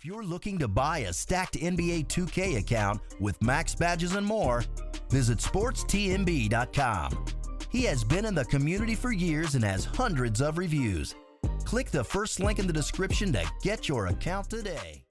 If you're looking to buy a stacked NBA 2K account with max badges and more, visit sportstmb.com. He has been in the community for years and has hundreds of reviews. Click the first link in the description to get your account today.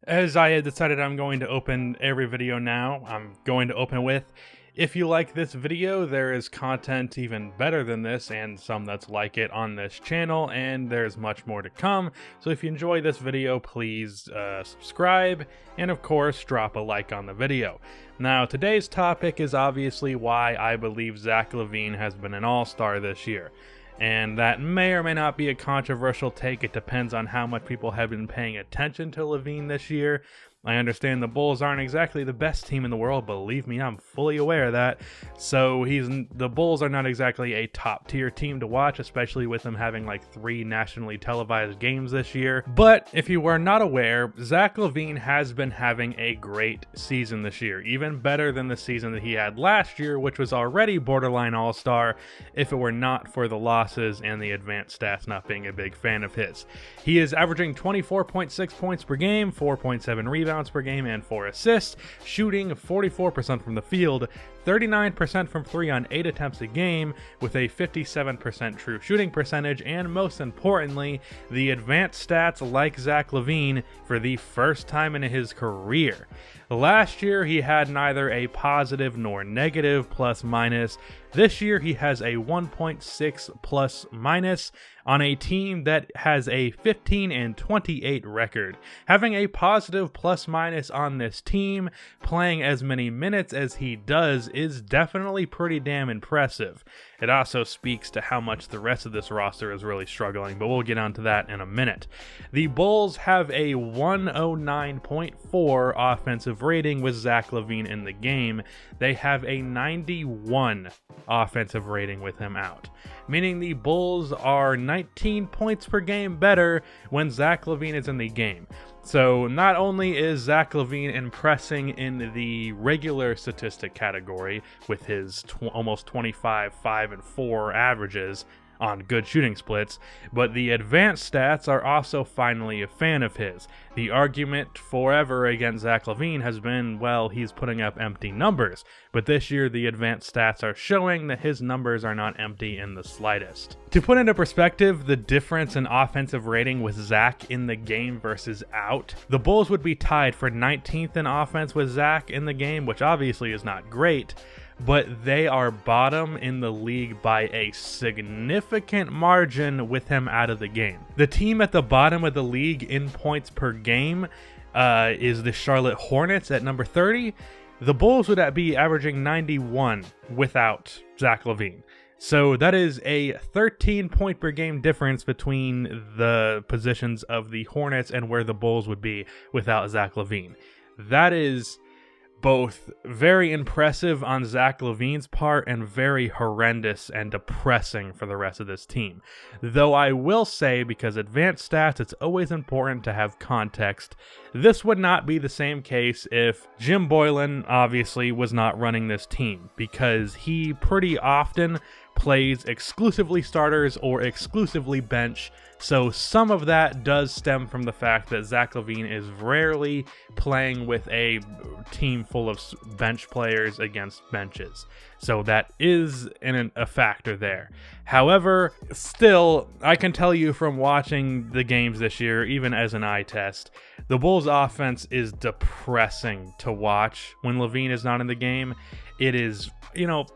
As I had decided I'm going to open every video now, I'm going to open with, if you like this video, there is content even better than this and some that's like it on this channel, and there's much more to come. So if you enjoy this video, please subscribe and of course drop a like on the video. Now today's topic is obviously why I believe Zach Lavine has been an all-star this year. And that may or may not be a controversial take. It depends on how much people have been paying attention to Lavine this year. I understand the Bulls aren't exactly the best team in the world, believe me, I'm fully aware of that. So the Bulls are not exactly a top tier team to watch, especially with them having like 3 nationally televised games this year. But if you were not aware, Zach Lavine has been having a great season this year, even better than the season that he had last year, which was already borderline all-star if it were not for the losses and the advanced stats not being a big fan of his. He is averaging 24.6 points per game, 4.7 rebounds per game, and 4 assists, shooting 44% from the field, 39% from 3 on 8 attempts a game, with a 57% true shooting percentage, and most importantly, the advanced stats like Zach Lavine for the first time in his career. Last year, he had neither a positive nor negative plus minus. This year, he has a 1.6 plus minus on a team that has a 15-28 record. Having a positive plus minus on this team, playing as many minutes as he does, is definitely pretty damn impressive. It also speaks to how much the rest of this roster is really struggling, but we'll get onto that in a minute. The Bulls have a 109.4 offensive rating with Zach Lavine in the game. They have a 91 offensive rating with him out, meaning the Bulls are 19 points per game better when Zach Lavine is in the game. So not only is Zach Lavine impressing in the regular statistic category with his almost 25, 5, and 4 averages on good shooting splits, but the advanced stats are also finally a fan of his. The argument forever against Zach Lavine has been, well, he's putting up empty numbers, but this year the advanced stats are showing that his numbers are not empty in the slightest. To put into perspective the difference in offensive rating with Zach in the game versus out, the Bulls would be tied for 19th in offense with Zach in the game, which obviously is not great, but they are bottom in the league by a significant margin with him out of the game. The team at the bottom of the league in points per game is the Charlotte Hornets at number 30. The Bulls would be averaging 91 without Zach Lavine. So that is a 13 point per game difference between the positions of the Hornets and where the Bulls would be without Zach Lavine. That is both very impressive on Zach Lavine's part and very horrendous and depressing for the rest of this team. Though I will say, because advanced stats, it's always important to have context. This would not be the same case if Jim Boylen obviously was not running this team, because he pretty often plays exclusively starters or exclusively bench. So some of that does stem from the fact that Zach Lavine is rarely playing with a team full of bench players against benches. So that is a factor there. However, still, I can tell you from watching the games this year, even as an eye test, the Bulls' offense is depressing to watch when Lavine is not in the game. It is,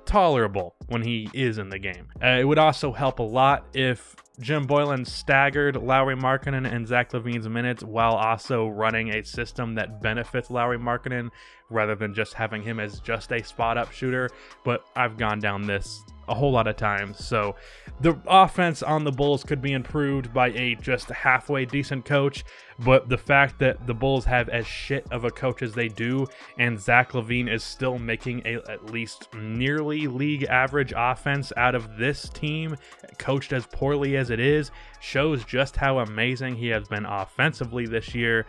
tolerable when he is in the game. It would also help a lot if Jim Boylen staggered Lauri Markkanen and Zach Lavine's minutes while also running a system that benefits Lauri Markkanen rather than just having him as just a spot-up shooter. But I've gone down this a whole lot of times. So the offense on the Bulls could be improved by a just halfway decent coach, but the fact that the Bulls have as shit of a coach as they do, and Zach Lavine is still making at least nearly league average offense out of this team, coached as poorly as it is, shows just how amazing he has been offensively this year.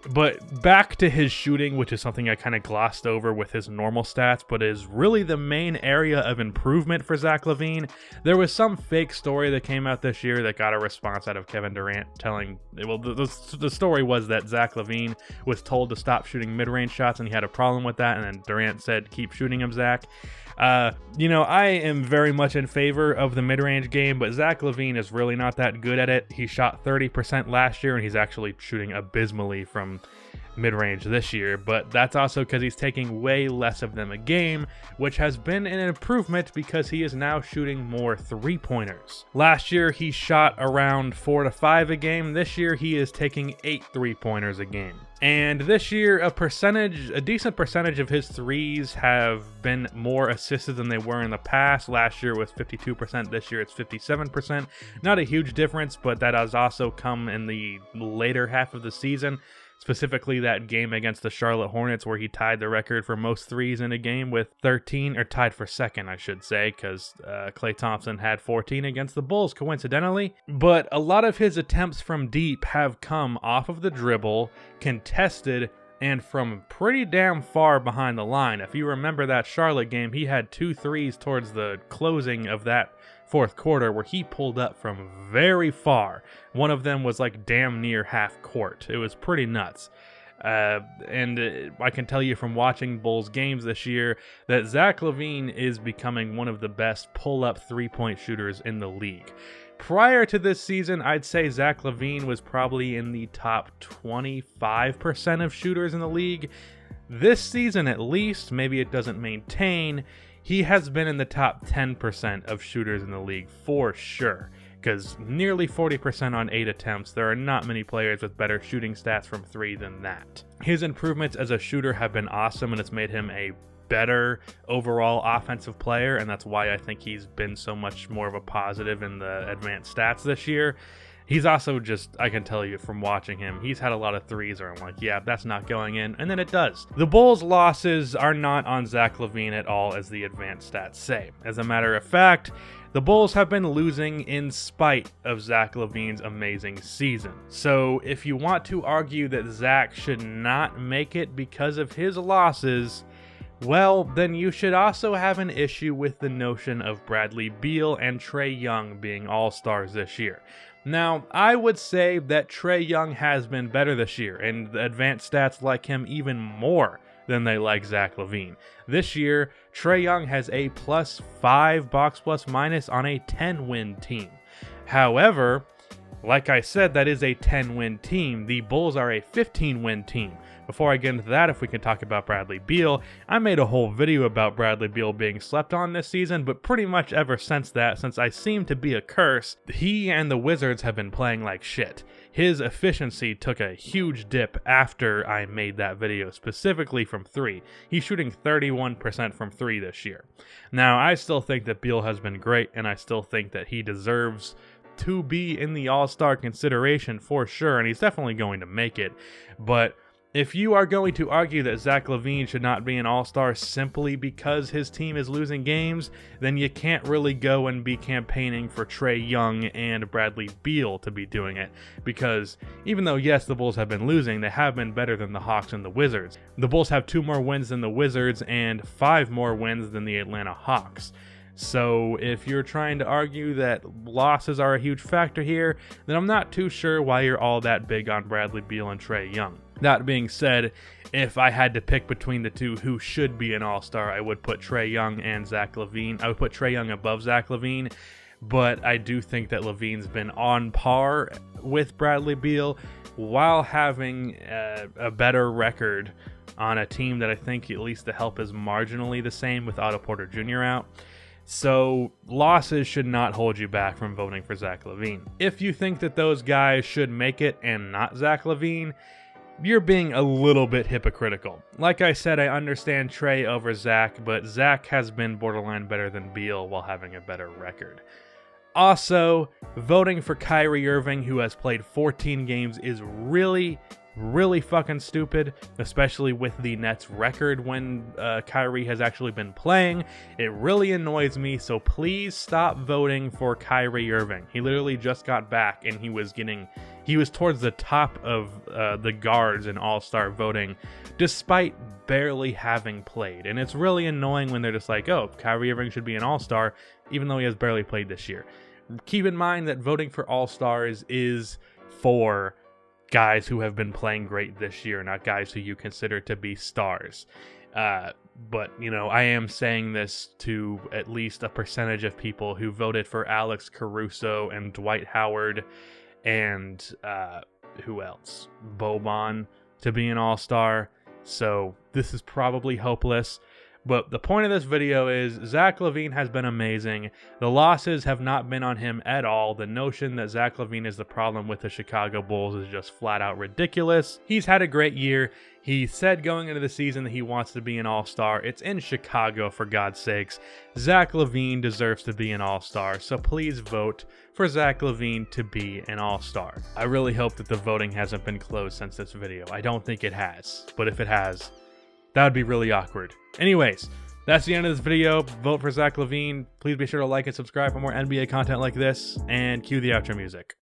But back to his shooting, which is something I kind of glossed over with his normal stats, but is really the main area of improvement for Zach Lavine. There was some fake story that came out this year that got a response out of Kevin Durant telling, well, the story was that Zach Lavine was told to stop shooting mid-range shots and he had a problem with that, and then Durant said, keep shooting him, Zach. I am very much in favor of the mid-range game, but Zach Lavine is really not that good at it. He shot 30% last year, and he's actually shooting abysmally from mid-range this year, but that's also because he's taking way less of them a game, which has been an improvement because he is now shooting more three-pointers. Last year, he shot around 4 to 5 a game. This year, he is taking 8 three-pointers a game. And this year, a decent percentage of his threes have been more assisted than they were in the past. Last year was 52%, this year it's 57%. Not a huge difference, but that has also come in the later half of the season. Specifically that game against the Charlotte Hornets where he tied the record for most threes in a game with 13, or tied for second, I should say, because Klay Thompson had 14 against the Bulls, coincidentally. But a lot of his attempts from deep have come off of the dribble, contested, and from pretty damn far behind the line. If you remember that Charlotte game, he had 2 threes towards the closing of that fourth quarter where he pulled up from very far. One of them was like damn near half court. It was pretty nuts. And I can tell you from watching Bulls games this year that Zach Lavine is becoming one of the best pull-up three-point shooters in the league. Prior to this season, I'd say Zach Lavine was probably in the top 25% of shooters in the league. This season at least, maybe it doesn't maintain, he has been in the top 10% of shooters in the league for sure, because nearly 40% on 8 attempts. There are not many players with better shooting stats from 3 than that. His improvements as a shooter have been awesome, and it's made him a better overall offensive player, and that's why I think he's been so much more of a positive in the advanced stats this year. He's also just, I can tell you from watching him, he's had a lot of threes where I'm like, yeah, that's not going in, and then it does. The Bulls' losses are not on Zach Lavine at all, as the advanced stats say. As a matter of fact, the Bulls have been losing in spite of Zach Lavine's amazing season. So if you want to argue that Zach should not make it because of his losses, well, then you should also have an issue with the notion of Bradley Beal and Trae Young being all-stars this year. Now, I would say that Trae Young has been better this year, and the advanced stats like him even more than they like Zach Lavine. This year, Trae Young has a +5 box plus minus on a 10-win team. However, like I said, that is a 10-win team. The Bulls are a 15-win team. Before I get into that, if we can talk about Bradley Beal, I made a whole video about Bradley Beal being slept on this season, but pretty much ever since that, since I seem to be a curse, he and the Wizards have been playing like shit. His efficiency took a huge dip after I made that video, specifically from 3. He's shooting 31% from 3 this year. Now, I still think that Beal has been great, and I still think that he deserves to be in the All-Star consideration for sure, and he's definitely going to make it, but if you are going to argue that Zach Lavine should not be an all-star simply because his team is losing games, then you can't really go and be campaigning for Trae Young and Bradley Beal to be doing it. Because even though, yes, the Bulls have been losing, they have been better than the Hawks and the Wizards. The Bulls have 2 more wins than the Wizards and 5 more wins than the Atlanta Hawks. So if you're trying to argue that losses are a huge factor here, then I'm not too sure why you're all that big on Bradley Beal and Trae Young. That being said, if I had to pick between the two who should be an all-star, I would put Trae Young and Zach Lavine. I would put Trae Young above Zach Lavine, but I do think that Lavine's been on par with Bradley Beal while having a better record on a team that I think at least the help is marginally the same with Otto Porter Jr. out. So losses should not hold you back from voting for Zach Lavine. If you think that those guys should make it and not Zach Lavine, you're being a little bit hypocritical. Like I said, I understand Trae over Zach, but Zach has been borderline better than Beal while having a better record. Also, voting for Kyrie Irving, who has played 14 games, is really fucking stupid, especially with the Nets record when Kyrie has actually been playing. It really annoys me, so please stop voting for Kyrie Irving. He literally just got back and he he was towards the top of the guards in All-Star voting, despite barely having played. And it's really annoying when they're just like, oh, Kyrie Irving should be an All-Star, even though he has barely played this year. Keep in mind that voting for All-Stars is for guys who have been playing great this year, not guys who you consider to be stars. But, you know, I am saying this to at least a percentage of people who voted for Alex Caruso and Dwight Howard and who else? Boban to be an All-Star. So this is probably hopeless. But the point of this video is Zach LaVine has been amazing. The losses have not been on him at all. The notion that Zach LaVine is the problem with the Chicago Bulls is just flat out ridiculous. He's had a great year. He said going into the season that he wants to be an All-Star. It's in Chicago, for God's sakes. Zach LaVine deserves to be an All-Star, so please vote for Zach LaVine to be an All-Star. I really hope that the voting hasn't been closed since this video. I don't think it has, but if it has, that would be really awkward. Anyways, that's the end of this video. Vote for Zach LaVine. Please be sure to like and subscribe for more NBA content like this, and cue the outro music.